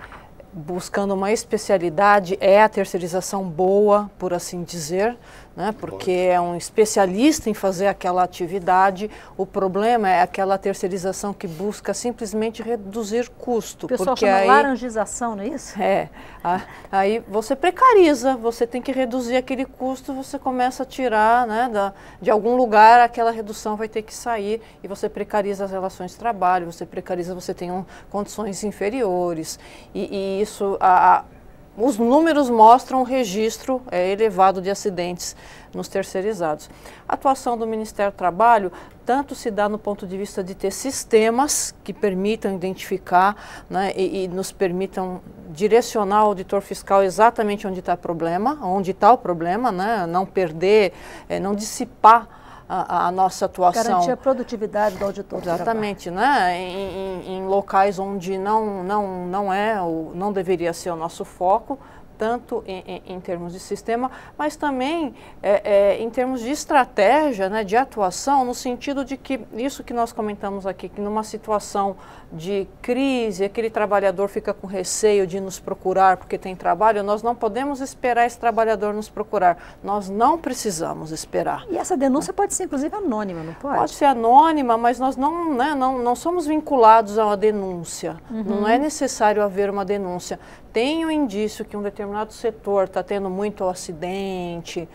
buscando uma especialidade, é a terceirização boa, por assim dizer, né? Porque é um especialista em fazer aquela atividade. O problema é aquela terceirização que busca simplesmente reduzir custo. O pessoal porque chama aí, laranjização, não é isso? Aí você precariza, você tem que reduzir aquele custo, você começa a tirar, né, de algum lugar, aquela redução vai ter que sair e você precariza as relações de trabalho, você tem condições inferiores e isso... Os números mostram um registro elevado de acidentes nos terceirizados. A atuação do Ministério do Trabalho tanto se dá no ponto de vista de ter sistemas que permitam identificar, né, e nos permitam direcionar o auditor fiscal exatamente onde está o problema, né, não perder, não dissipar a nossa atuação. Garantir a produtividade do auditor. Exatamente, né? Em locais onde não deveria ser o nosso foco, tanto em termos de sistema, mas também em termos de estratégia, né, de atuação, no sentido de que isso que nós comentamos aqui, que numa situação de crise, aquele trabalhador fica com receio de nos procurar porque tem trabalho, nós não podemos esperar esse trabalhador nos procurar, nós não precisamos esperar. E essa denúncia pode ser, inclusive, anônima, não pode? Pode ser anônima, mas nós não somos vinculados a uma denúncia, não é necessário haver uma denúncia. Tem um indício que um determinado setor está tendo muito acidente,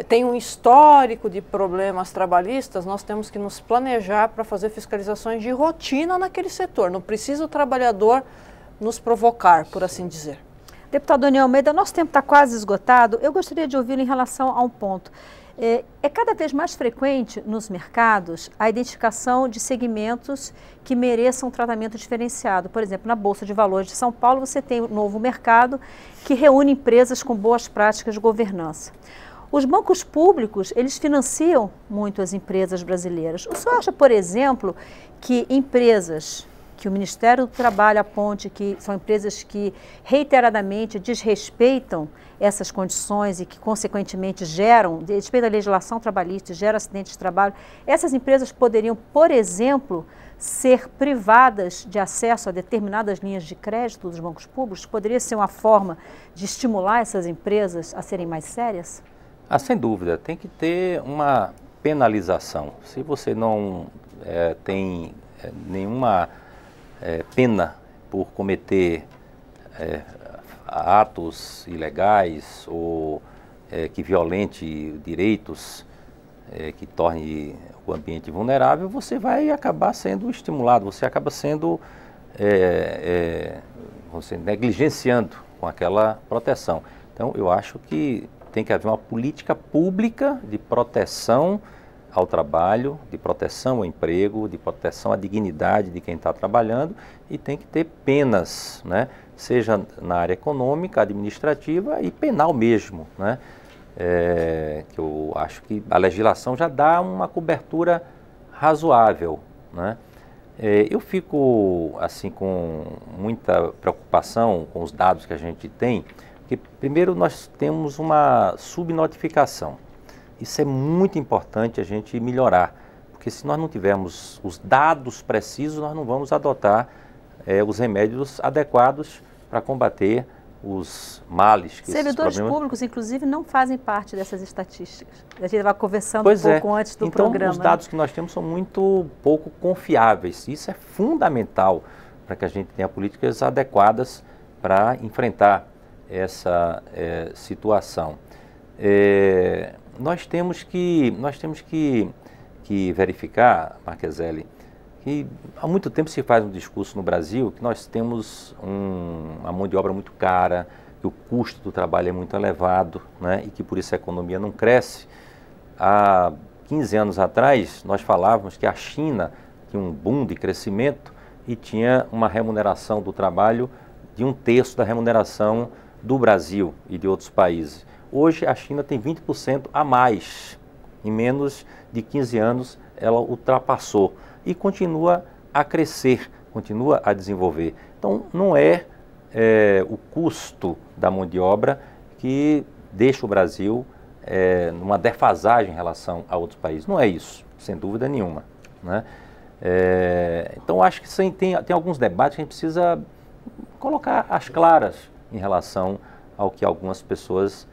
tem um histórico de problemas trabalhistas, nós temos que nos planejar para fazer fiscalizações de rotina naquele setor. Não precisa o trabalhador nos provocar, por assim dizer. Deputado Daniel Almeida, nosso tempo está quase esgotado. Eu gostaria de ouvi-lo em relação a um ponto. É cada vez mais frequente nos mercados a identificação de segmentos que mereçam um tratamento diferenciado. Por exemplo, na Bolsa de Valores de São Paulo, você tem um novo mercado que reúne empresas com boas práticas de governança. Os bancos públicos, eles financiam muito as empresas brasileiras. O senhor acha, por exemplo, que empresas que o Ministério do Trabalho aponte que são empresas que reiteradamente desrespeitam essas condições e que, consequentemente, desrespeitam a legislação trabalhista, geram acidentes de trabalho, essas empresas poderiam, por exemplo, ser privadas de acesso a determinadas linhas de crédito dos bancos públicos? Poderia ser uma forma de estimular essas empresas a serem mais sérias? Sem dúvida, tem que ter uma penalização. Se você não tem nenhuma pena por cometer atos ilegais ou que violente direitos, que torne o ambiente vulnerável, você vai acabar sendo estimulado, você acaba sendo negligenciando com aquela proteção. Então, eu acho que tem que haver uma política pública de proteção ao trabalho, de proteção ao emprego, de proteção à dignidade de quem está trabalhando, e tem que ter penas, né? Seja na área econômica, administrativa e penal mesmo, né? Que eu acho que a legislação já dá uma cobertura razoável, né? Eu fico assim com muita preocupação com os dados que a gente tem, Porque, primeiro, nós temos uma subnotificação. Isso é muito importante a gente melhorar, porque se nós não tivermos os dados precisos, nós não vamos adotar os remédios adequados para combater os males. Servidores públicos, inclusive, não fazem parte dessas estatísticas. A gente vai conversando um pouco antes do programa. Então, os dados que nós temos são muito pouco confiáveis. Isso é fundamental para que a gente tenha políticas adequadas para enfrentar essa situação. Nós temos que verificar, Marcheselli, que há muito tempo se faz um discurso no Brasil que nós temos uma mão de obra muito cara, que o custo do trabalho é muito elevado, né, e que por isso a economia não cresce. Há 15 anos atrás, nós falávamos que a China tinha um boom de crescimento e tinha uma remuneração do trabalho de 1/3 da remuneração do Brasil e de outros países. Hoje a China tem 20% a mais. Em menos de 15 anos ela ultrapassou e continua a crescer, continua a desenvolver. Então não é o custo da mão de obra que deixa o Brasil numa defasagem em relação a outros países. Não é isso, sem dúvida nenhuma, né? Então acho que tem alguns debates que a gente precisa colocar às claras em relação ao que algumas pessoas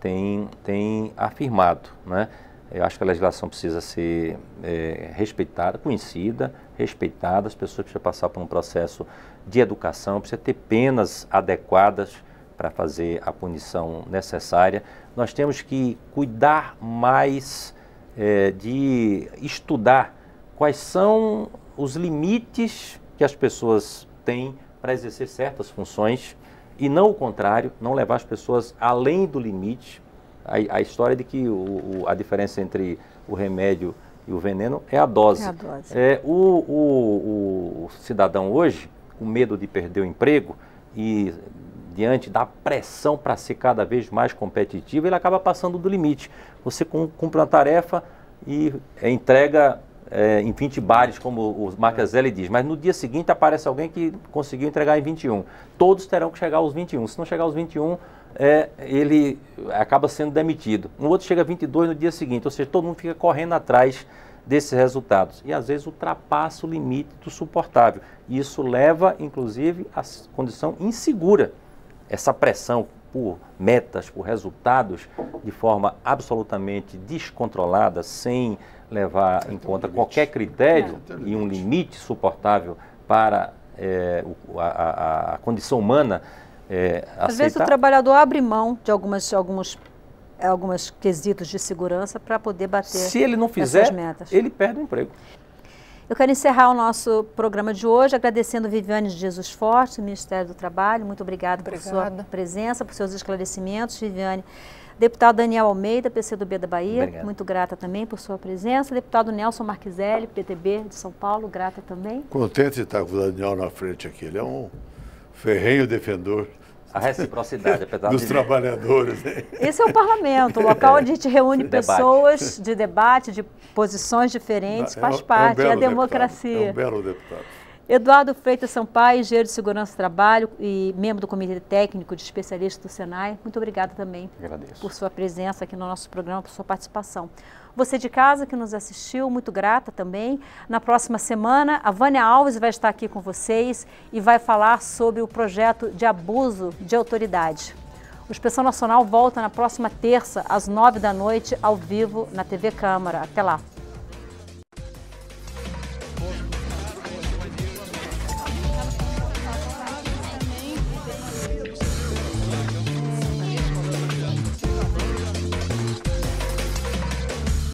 têm afirmado, né? Eu acho que a legislação precisa ser respeitada, conhecida, respeitada, as pessoas precisam passar por um processo de educação, precisa ter penas adequadas para fazer a punição necessária. Nós temos que cuidar mais de estudar quais são os limites que as pessoas têm para exercer certas funções e não o contrário, não levar as pessoas além do limite. A história de que a diferença entre o remédio e o veneno é a dose. É a dose. O cidadão hoje, com medo de perder o emprego e diante da pressão para ser cada vez mais competitivo, ele acaba passando do limite. Você cumpre uma tarefa e entrega em 20 bares, como o Marcheselli diz, mas no dia seguinte aparece alguém que conseguiu entregar em 21. Todos terão que chegar aos 21. Se não chegar aos 21, ele acaba sendo demitido. Um outro chega a 22 no dia seguinte, ou seja, todo mundo fica correndo atrás desses resultados. E às vezes ultrapassa o limite do suportável. E isso leva, inclusive, à condição insegura. Essa pressão por metas, por resultados, de forma absolutamente descontrolada, sem levar em conta qualquer critério e um limite suportável para a condição humana, às vezes o trabalhador abre mão de alguns quesitos de segurança para poder bater. Se ele não fizer, metas. Ele perde o emprego. Eu quero encerrar o nosso programa de hoje agradecendo a Viviane de Jesus Forte, do Ministério do Trabalho. Muito obrigada por sua presença, por seus esclarecimentos, Viviane. Deputado Daniel Almeida, PCdoB da Bahia, obrigado. Muito grata também por sua presença. Deputado Nelson Marcheselli, PTB de São Paulo, grata também. Contente de estar com o Daniel na frente aqui. Ele é um ferrenho defensor a reciprocidade, apesar dos trabalhadores. Esse é o parlamento, o local onde a gente reúne pessoas de debate, de posições diferentes, faz parte, é a democracia. É um belo deputado. Eduardo Freitas Sampaio, engenheiro de segurança do trabalho e membro do Comitê Técnico de Especialistas do Senai, muito obrigada também por sua presença aqui no nosso programa, por sua participação. Você de casa que nos assistiu, muito grata também. Na próxima semana, a Vânia Alves vai estar aqui com vocês e vai falar sobre o projeto de abuso de autoridade. O Inspeção Nacional volta na próxima terça, às 9 da noite, ao vivo, na TV Câmara. Até lá.